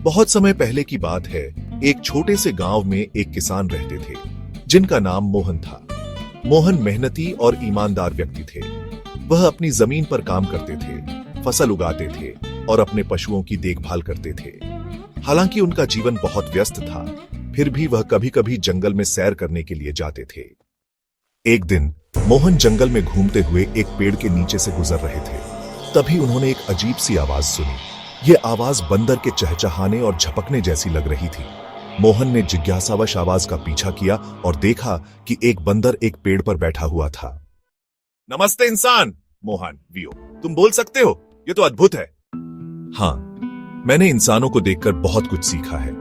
बहुत समय पहले की बात है। एक छोटे से गांव में एक किसान रहते थे जिनका नाम मोहन था। मोहन मेहनती और ईमानदार व्यक्ति थे। वह अपनी जमीन पर काम करते थे, फसल उगाते थे और अपने पशुओं की देखभाल करते थे। हालांकि उनका जीवन बहुत व्यस्त था, फिर भी वह कभी कभी जंगल में सैर करने के लिए जाते थे। एक दिन मोहन जंगल में घूमते हुए एक पेड़ के नीचे से गुजर रहे थे। तभी उन्होंने एक अजीब सी आवाज सुनी। यह आवाज बंदर के चहचहाने और झपकने जैसी लग रही थी। मोहन ने जिज्ञासावश आवाज का पीछा किया और देखा कि एक बंदर एक पेड़ पर बैठा हुआ था। नमस्ते इंसान। मोहन, वियो, तुम बोल सकते हो? ये तो अद्भुत है। हाँ, मैंने इंसानों को देखकर बहुत कुछ सीखा है।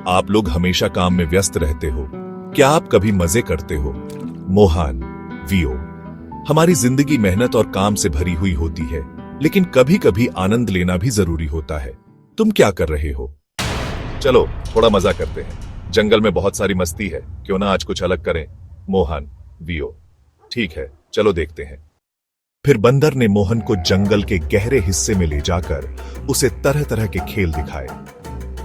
आप लोग हमेशा काम में व्यस्त रहते हो। क्या आप कभी मजे करते हो? मोहन, वियो, हमारी जिंदगी मेहनत और काम से भरी हुई होती है, लेकिन कभी कभी आनंद लेना भी जरूरी होता है। तुम क्या कर रहे हो? चलो थोड़ा मजा करते हैं। जंगल में बहुत सारी मस्ती है, क्यों ना आज कुछ अलग करें? मोहन, वियो, ठीक है, चलो देखते हैं। फिर बंदर ने मोहन को जंगल के गहरे हिस्से में ले जाकर उसे तरह तरह के खेल दिखाए।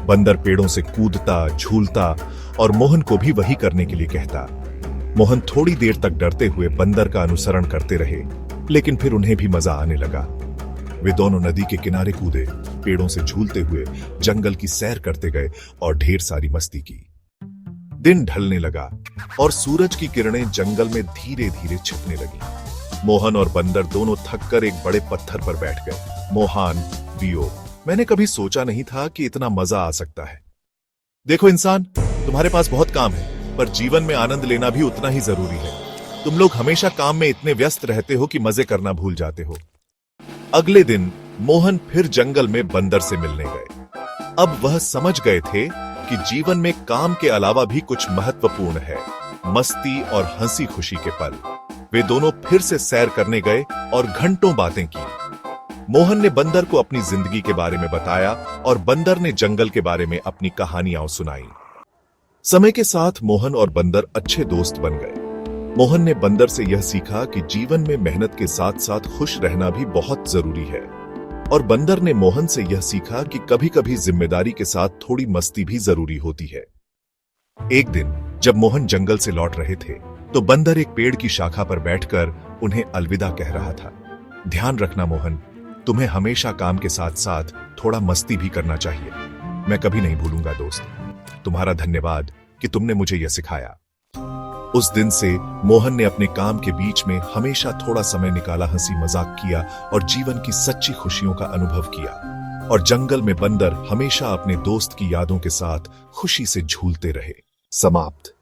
बंदर पेड़ों से कूदता, झूलता और मोहन को भी वही करने के लिए कहता। मोहन थोड़ी देर तक डरते हुए बंदर का अनुसरण करते रहे, लेकिन फिर उन्हें भी मजा आने लगा। वे दोनों नदी के किनारे कूदे, पेड़ों से झूलते हुए जंगल की सैर करते गए और ढेर सारी मस्ती की। दिन ढलने लगा और सूरज की किरणें जंगल में धीरे धीरे छिपने लगी। मोहन और बंदर दोनों थककर एक बड़े पत्थर पर बैठ गए। मोहन, वियो, मैंने कभी सोचा नहीं था कि इतना मजा आ सकता है। देखो इंसान, तुम्हारे पास बहुत काम है, पर जीवन में आनंद लेना भी उतना ही जरूरी है। तुम लोग हमेशा काम में इतने व्यस्त रहते हो कि मजे करना भूल जाते हो। अगले दिन मोहन फिर जंगल में बंदर से मिलने गए। अब वह समझ गए थे कि जीवन में काम के अलावा भी कुछ महत्वपूर्ण है, मस्ती और हंसी खुशी के पल। वे दोनों फिर से सैर करने गए और घंटों बातें की। मोहन ने बंदर को अपनी जिंदगी के बारे में बताया और बंदर ने जंगल के बारे में अपनी कहानियां सुनाई। समय के साथ मोहन और बंदर अच्छे दोस्त बन गए। मोहन ने बंदर से यह सीखा कि जीवन में मेहनत के साथ साथ खुश रहना भी बहुत जरूरी है, और बंदर ने मोहन से यह सीखा कि कभी कभी जिम्मेदारी के साथ थोड़ी मस्ती भी जरूरी होती है। एक दिन जब मोहन जंगल से लौट रहे थे, तो बंदर एक पेड़ की शाखा पर बैठकर उन्हें अलविदा कह रहा था। ध्यान रखना मोहन, तुम्हें हमेशा काम के साथ साथ थोड़ा मस्ती भी करना चाहिए। मैं कभी नहीं भूलूंगा दोस्त। तुम्हारा धन्यवाद कि तुमने मुझे यह सिखाया। उस दिन से मोहन ने अपने काम के बीच में हमेशा थोड़ा समय निकाला, हंसी मजाक किया और जीवन की सच्ची खुशियों का अनुभव किया। और जंगल में बंदर हमेशा अपने दोस्त की यादों के साथ खुशी से झूलते रहे। समाप्त।